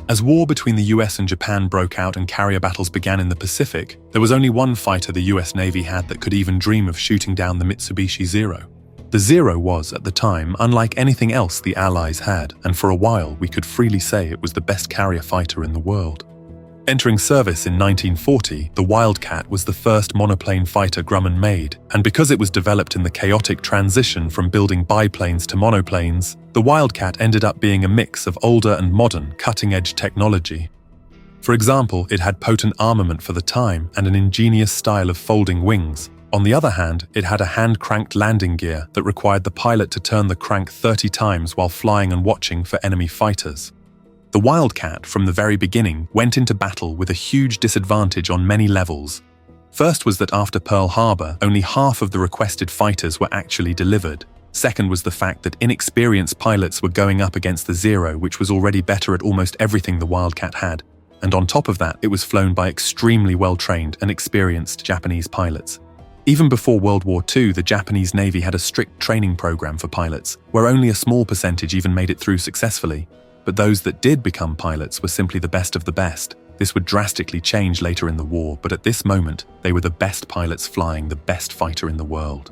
As war between the US and Japan broke out and carrier battles began in the Pacific, there was only one fighter the US Navy had that could even dream of shooting down the Mitsubishi Zero. The Zero was, at the time, unlike anything else the Allies had, and for a while we could freely say it was the best carrier fighter in the world. Entering service in 1940, the Wildcat was the first monoplane fighter Grumman made, and because it was developed in the chaotic transition from building biplanes to monoplanes, the Wildcat ended up being a mix of older and modern, cutting-edge technology. For example, it had potent armament for the time and an ingenious style of folding wings. On the other hand, it had a hand-cranked landing gear that required the pilot to turn the crank 30 times while flying and watching for enemy fighters. The Wildcat, from the very beginning, went into battle with a huge disadvantage on many levels. First was that after Pearl Harbor, only half of the requested fighters were actually delivered. Second was the fact that inexperienced pilots were going up against the Zero, which was already better at almost everything the Wildcat had. And on top of that, it was flown by extremely well-trained and experienced Japanese pilots. Even before World War II, the Japanese Navy had a strict training program for pilots, where only a small percentage even made it through successfully. But those that did become pilots were simply the best of the best. This would drastically change later in the war, but at this moment, they were the best pilots flying the best fighter in the world.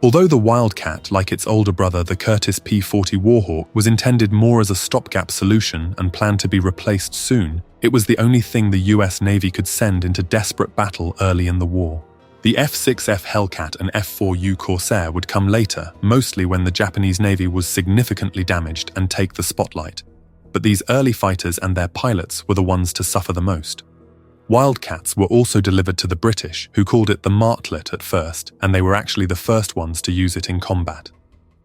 Although the Wildcat, like its older brother the Curtiss P-40 Warhawk, was intended more as a stopgap solution and planned to be replaced soon, it was the only thing the US Navy could send into desperate battle early in the war. The F-6F Hellcat and F-4U Corsair would come later, mostly when the Japanese Navy was significantly damaged, and take the spotlight. But these early fighters and their pilots were the ones to suffer the most. Wildcats were also delivered to the British, who called it the Martlet at first, and they were actually the first ones to use it in combat.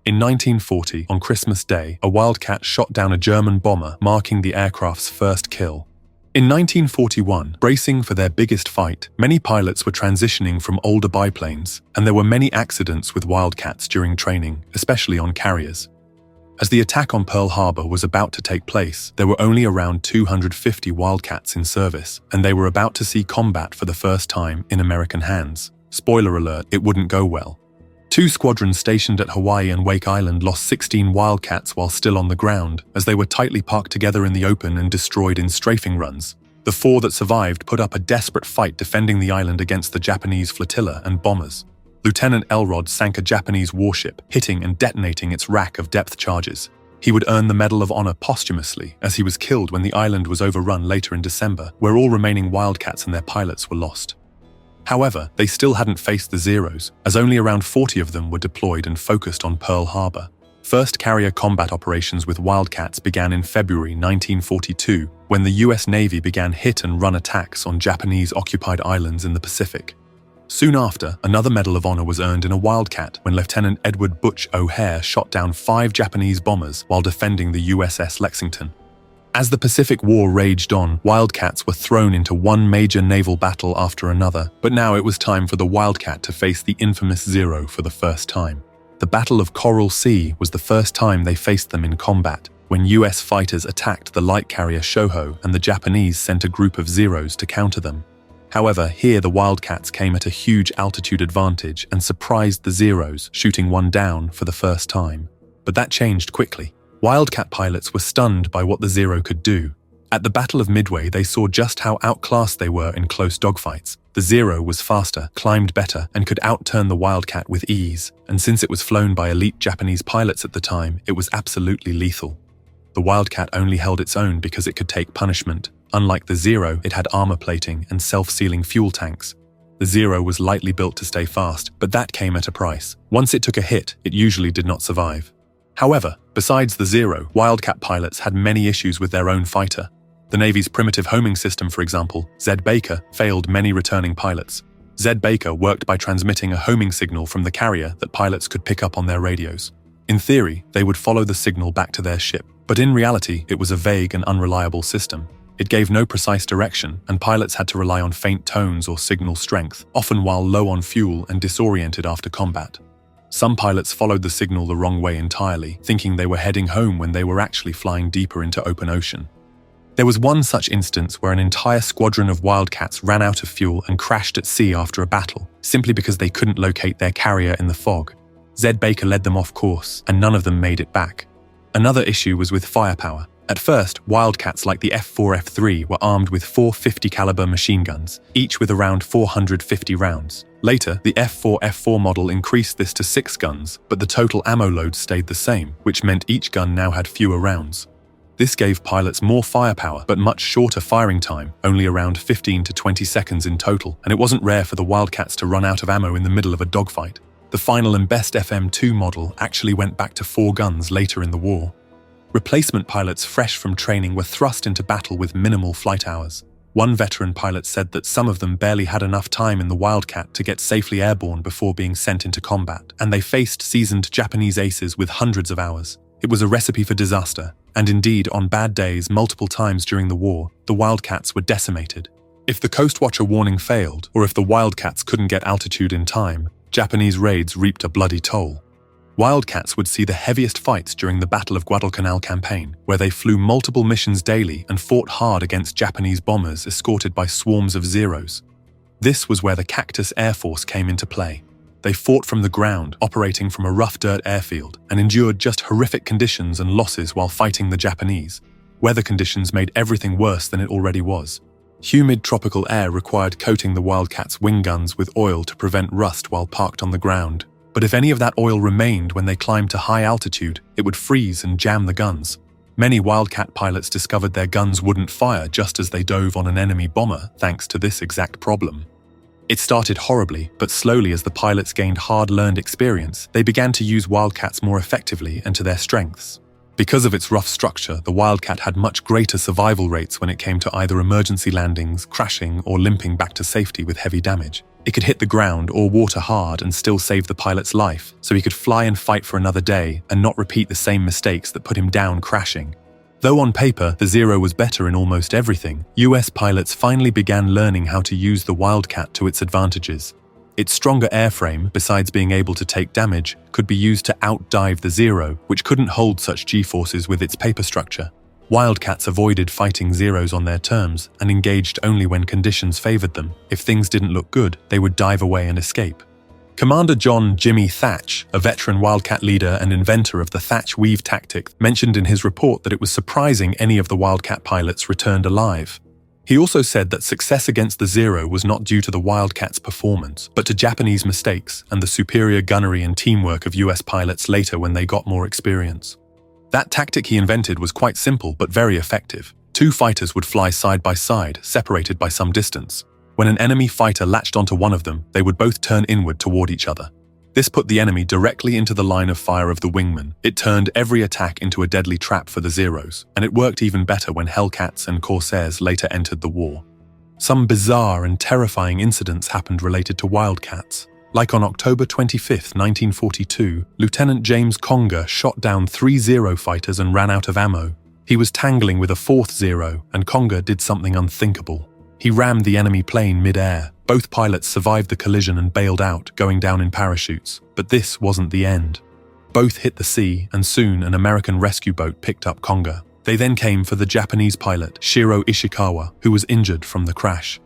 In 1940, on Christmas Day, a Wildcat shot down a German bomber, marking the aircraft's first kill. In 1941, bracing for their biggest fight, many pilots were transitioning from older biplanes, and there were many accidents with Wildcats during training, especially on carriers. As the attack on Pearl Harbor was about to take place, there were only around 250 Wildcats in service, and they were about to see combat for the first time in American hands. Spoiler alert, it wouldn't go well. 2 squadrons stationed at Hawaii and Wake Island lost 16 Wildcats while still on the ground, as they were tightly parked together in the open and destroyed in strafing runs. The 4 that survived put up a desperate fight defending the island against the Japanese flotilla and bombers. Lieutenant Elrod sank a Japanese warship, hitting and detonating its rack of depth charges. He would earn the Medal of Honor posthumously, as he was killed when the island was overrun later in December, where all remaining Wildcats and their pilots were lost. However, they still hadn't faced the Zeros, as only around 40 of them were deployed and focused on Pearl Harbor. First carrier combat operations with Wildcats began in February 1942, when the US Navy began hit-and-run attacks on Japanese-occupied islands in the Pacific. Soon after, another Medal of Honor was earned in a Wildcat when Lieutenant Edward Butch O'Hare shot down 5 Japanese bombers while defending the USS Lexington. As the Pacific War raged on, Wildcats were thrown into one major naval battle after another, but now it was time for the Wildcat to face the infamous Zero for the first time. The Battle of Coral Sea was the first time they faced them in combat, when US fighters attacked the light carrier Shoho and the Japanese sent a group of Zeros to counter them. However, here the Wildcats came at a huge altitude advantage and surprised the Zeros, shooting one down for the first time. But that changed quickly. Wildcat pilots were stunned by what the Zero could do. At the Battle of Midway, they saw just how outclassed they were in close dogfights. The Zero was faster, climbed better, and could outturn the Wildcat with ease, and since it was flown by elite Japanese pilots at the time, it was absolutely lethal. The Wildcat only held its own because it could take punishment. Unlike the Zero, it had armor plating and self-sealing fuel tanks. The Zero was lightly built to stay fast, but that came at a price. Once it took a hit, it usually did not survive. However, besides the Zero, Wildcat pilots had many issues with their own fighter. The Navy's primitive homing system, for example, Z Baker, failed many returning pilots. Z Baker worked by transmitting a homing signal from the carrier that pilots could pick up on their radios. In theory, they would follow the signal back to their ship, but in reality, it was a vague and unreliable system. It gave no precise direction, and pilots had to rely on faint tones or signal strength, often while low on fuel and disoriented after combat. Some pilots followed the signal the wrong way entirely, thinking they were heading home when they were actually flying deeper into open ocean. There was one such instance where an entire squadron of Wildcats ran out of fuel and crashed at sea after a battle, simply because they couldn't locate their carrier in the fog. Z Baker led them off course, and none of them made it back. Another issue was with firepower. At first, Wildcats like the F4F3 were armed with 4 50 caliber machine guns, each with around 450 rounds. Later, the F4F4 model increased this to 6 guns, but the total ammo load stayed the same, which meant each gun now had fewer rounds. This gave pilots more firepower, but much shorter firing time, only around 15 to 20 seconds in total, and it wasn't rare for the Wildcats to run out of ammo in the middle of a dogfight. The final and best FM2 model actually went back to 4 guns later in the war. Replacement pilots fresh from training were thrust into battle with minimal flight hours. One veteran pilot said that some of them barely had enough time in the Wildcat to get safely airborne before being sent into combat, and they faced seasoned Japanese aces with hundreds of hours. It was a recipe for disaster, and indeed, on bad days multiple times during the war, the Wildcats were decimated. If the Coast Watcher warning failed, or if the Wildcats couldn't get altitude in time, Japanese raids reaped a bloody toll. Wildcats would see the heaviest fights during the Battle of Guadalcanal campaign, where they flew multiple missions daily and fought hard against Japanese bombers escorted by swarms of Zeros. This was where the Cactus Air Force came into play. They fought from the ground, operating from a rough dirt airfield, and endured just horrific conditions and losses while fighting the Japanese. Weather conditions made everything worse than it already was. Humid tropical air required coating the Wildcats' wing guns with oil to prevent rust while parked on the ground. But if any of that oil remained when they climbed to high altitude, it would freeze and jam the guns. Many Wildcat pilots discovered their guns wouldn't fire just as they dove on an enemy bomber, thanks to this exact problem. It started horribly, but slowly as the pilots gained hard-learned experience, they began to use Wildcats more effectively and to their strengths. Because of its rough structure, the Wildcat had much greater survival rates when it came to either emergency landings, crashing, or limping back to safety with heavy damage. It could hit the ground or water hard and still save the pilot's life, so he could fly and fight for another day and not repeat the same mistakes that put him down crashing. Though on paper, the Zero was better in almost everything, US pilots finally began learning how to use the Wildcat to its advantages. Its stronger airframe, besides being able to take damage, could be used to outdive the Zero, which couldn't hold such G-forces with its paper structure. Wildcats avoided fighting Zeros on their terms and engaged only when conditions favored them. If things didn't look good, they would dive away and escape. Commander John Jimmy Thatch, a veteran Wildcat leader and inventor of the Thatch weave tactic, mentioned in his report that it was surprising any of the Wildcat pilots returned alive. He also said that success against the Zero was not due to the Wildcat's performance, but to Japanese mistakes and the superior gunnery and teamwork of US pilots later when they got more experience. That tactic he invented was quite simple but very effective. 2 fighters would fly side by side, separated by some distance. When an enemy fighter latched onto one of them, they would both turn inward toward each other. This put the enemy directly into the line of fire of the wingman. It turned every attack into a deadly trap for the Zeros, and it worked even better when Hellcats and Corsairs later entered the war. Some bizarre and terrifying incidents happened related to Wildcats. Like on October 25, 1942, Lieutenant James Conger shot down 3 Zero fighters and ran out of ammo. He was tangling with a 4th Zero, and Conger did something unthinkable. He rammed the enemy plane mid-air. Both pilots survived the collision and bailed out, going down in parachutes. But this wasn't the end. Both hit the sea, and soon an American rescue boat picked up Conger. They then came for the Japanese pilot, Shiro Ishikawa, who was injured from the crash.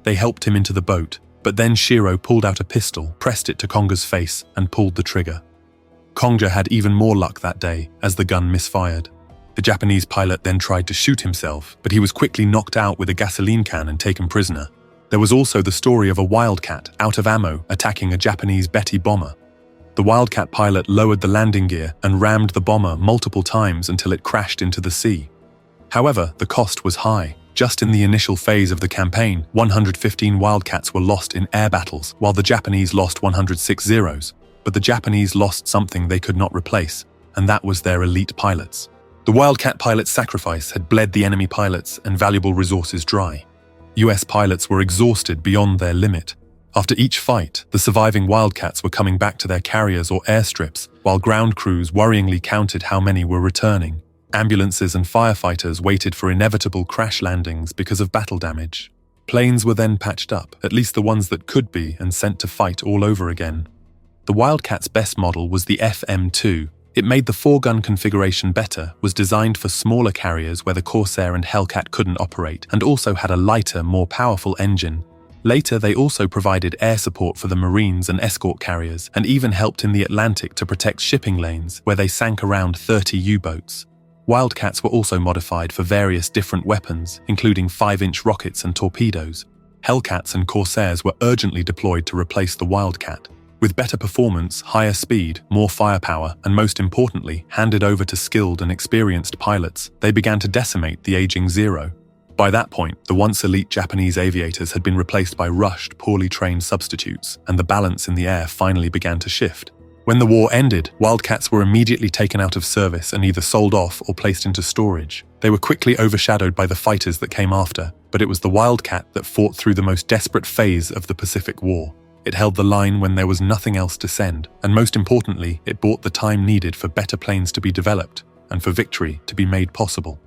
They helped him into the boat, but then Shiro pulled out a pistol, pressed it to Conger's face, and pulled the trigger. Conger had even more luck that day, as the gun misfired. The Japanese pilot then tried to shoot himself, but he was quickly knocked out with a gasoline can and taken prisoner. There was also the story of a Wildcat, out of ammo, attacking a Japanese Betty bomber. The Wildcat pilot lowered the landing gear and rammed the bomber multiple times until it crashed into the sea. However, the cost was high. Just in the initial phase of the campaign, 115 Wildcats were lost in air battles, while the Japanese lost 106 Zeros. But the Japanese lost something they could not replace, and that was their elite pilots. The Wildcat pilots' sacrifice had bled the enemy pilots and valuable resources dry. US pilots were exhausted beyond their limit. After each fight, the surviving Wildcats were coming back to their carriers or airstrips, while ground crews worryingly counted how many were returning. Ambulances and firefighters waited for inevitable crash landings because of battle damage. Planes were then patched up, at least the ones that could be, and sent to fight all over again. The Wildcat's best model was the FM2. It made the 4-gun configuration better, was designed for smaller carriers where the Corsair and Hellcat couldn't operate, and also had a lighter, more powerful engine. Later, they also provided air support for the Marines and escort carriers, and even helped in the Atlantic to protect shipping lanes, where they sank around 30 U-boats. Wildcats were also modified for various different weapons, including 5-inch rockets and torpedoes. Hellcats and Corsairs were urgently deployed to replace the Wildcat. With better performance, higher speed, more firepower, and most importantly, handed over to skilled and experienced pilots, they began to decimate the aging Zero. By that point, the once elite Japanese aviators had been replaced by rushed, poorly trained substitutes, and the balance in the air finally began to shift. When the war ended, Wildcats were immediately taken out of service and either sold off or placed into storage. They were quickly overshadowed by the fighters that came after, but it was the Wildcat that fought through the most desperate phase of the Pacific War. It held the line when there was nothing else to send, and most importantly, it bought the time needed for better planes to be developed and for victory to be made possible.